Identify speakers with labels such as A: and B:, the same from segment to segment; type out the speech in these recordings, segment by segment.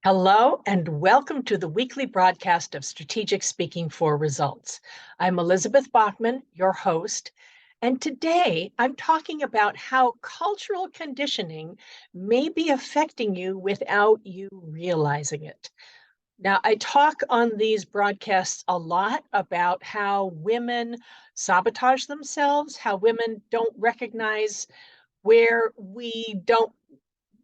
A: Hello, and welcome to the weekly broadcast of Strategic Speaking for Results. I'm Elizabeth Bachman, your host, and today I'm talking about how cultural conditioning may be affecting you without you realizing it. Now, I talk on these broadcasts a lot about how women sabotage themselves, how women don't recognize where we don't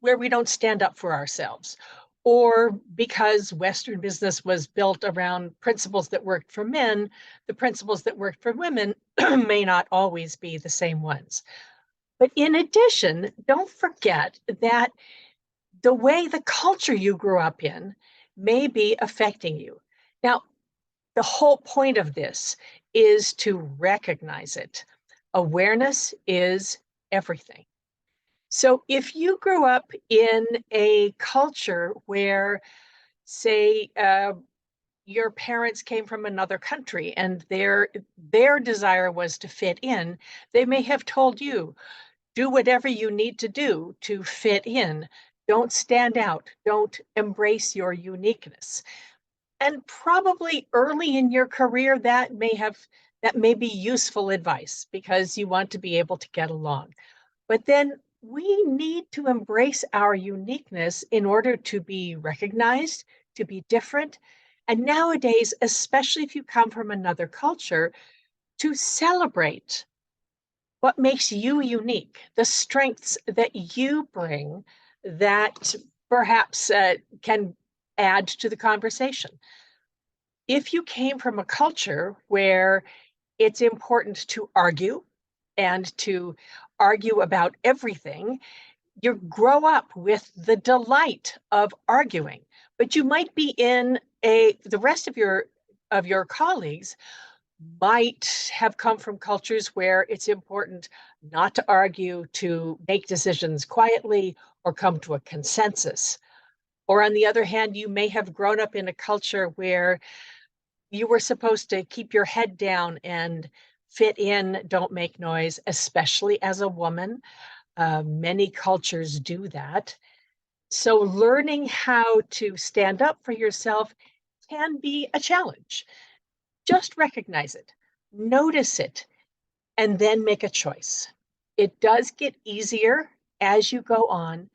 A: where we don't stand up for ourselves, or because Western business was built around principles that worked for men, the principles that worked for women may not always be the same ones. But in addition, don't forget that the way the culture you grew up in may be affecting you. Now, the whole point of this is to recognize it. Awareness is everything. So if you grew up in a culture where, say, your parents came from another country and their desire was to fit in, they may have told you, do whatever you need to do to fit in. Don't stand out. Don't embrace your uniqueness. And probably early in your career, that may be useful advice because you want to be able to get along. But then we need to embrace our uniqueness in order to be recognized, to be different. And nowadays, especially if you come from another culture, to celebrate what makes you unique, the strengths that you bring that perhaps can add to the conversation. If you came from a culture where it's important to argue and to argue about everything, you grow up with the delight of arguing. But you might be in the rest of your colleagues might have come from cultures where it's important not to argue, to make decisions quietly or come to a consensus. Or on the other hand, you may have grown up in a culture where you were supposed to keep your head down and fit in, don't make noise, especially as a woman. Many cultures do that. So learning how to stand up for yourself can be a challenge. Just recognize it, notice it, and then make a choice. It does get easier as you go on.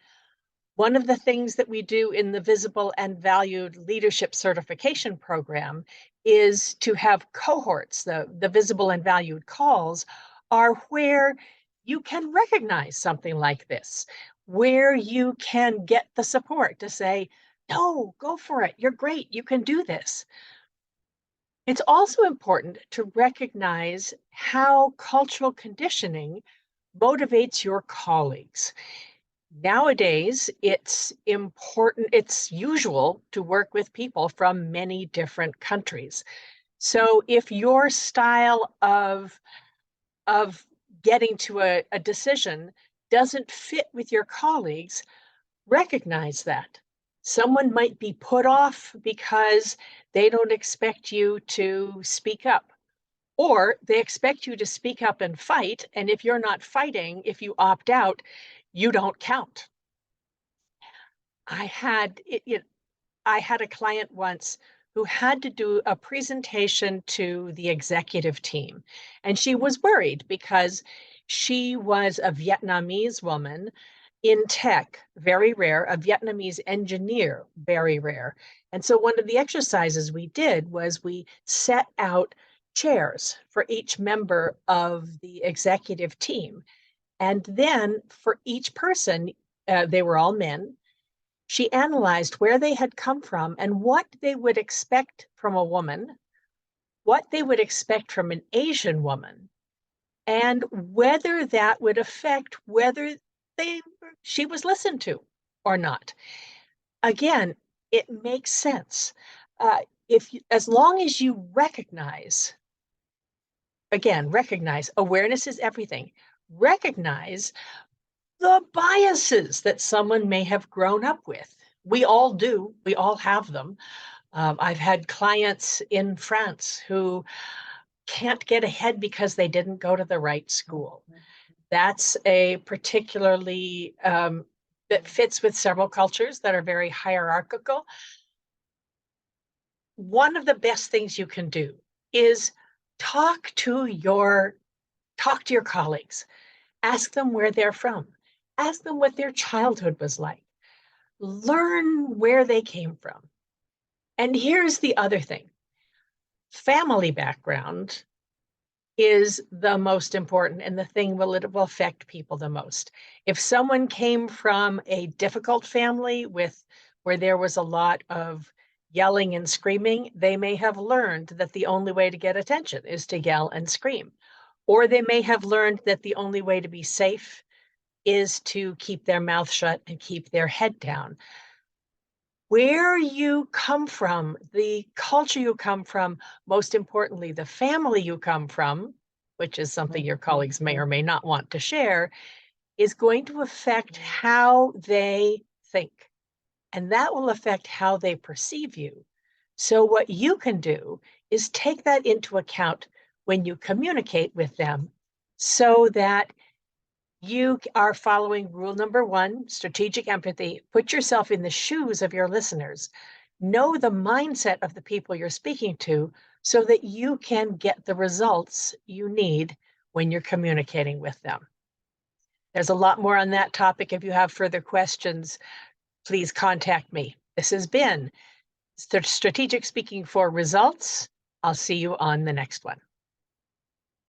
A: One of the things that we do in the Visible and Valued Leadership Certification Program is to have cohorts. The Visible and Valued calls are where you can recognize something like this, where you can get the support to say, no, go for it. You're great. You can do this. It's also important to recognize how cultural conditioning motivates your colleagues. Nowadays, it's usual to work with people from many different countries. So if your style of getting to a decision doesn't fit with your colleagues, recognize that. Someone might be put off because they don't expect you to speak up, or they expect you to speak up and fight. And if you're not fighting, if you opt out, you don't count. I had it, I had a client once who had to do a presentation to the executive team, and she was worried because she was a Vietnamese woman in tech, very rare, a Vietnamese engineer, very rare. And so one of the exercises we did was we set out chairs for each member of the executive team. And then for each person, they were all men, she analyzed where they had come from and what they would expect from a woman, what they would expect from an Asian woman, and whether that would affect whether they she was listened to or not. Again, it makes sense. As long as you recognize, again, recognize awareness is everything. Recognize the biases that someone may have grown up with. We all do. We all have them. I've had clients in France who can't get ahead because they didn't go to the right school. That's a particularly that fits with several cultures that are very hierarchical. One of the best things you can do is talk to your colleagues. Ask them where they're from. Ask them what their childhood was like. Learn where they came from. And here's the other thing. Family background is the most important and the thing it will affect people the most. If someone came from a difficult family where there was a lot of yelling and screaming, they may have learned that the only way to get attention is to yell and scream. Or they may have learned that the only way to be safe is to keep their mouth shut and keep their head down. Where you come from, the culture you come from, most importantly, the family you come from, which is something your colleagues may or may not want to share, is going to affect how they think. And that will affect how they perceive you. So what you can do is take that into account when you communicate with them so that you are following rule number 1, strategic empathy. Put yourself in the shoes of your listeners. Know the mindset of the people you're speaking to so that you can get the results you need when you're communicating with them. There's a lot more on that topic. If you have further questions, please contact me. This has been Strategic Speaking for Results. I'll see you on the next one.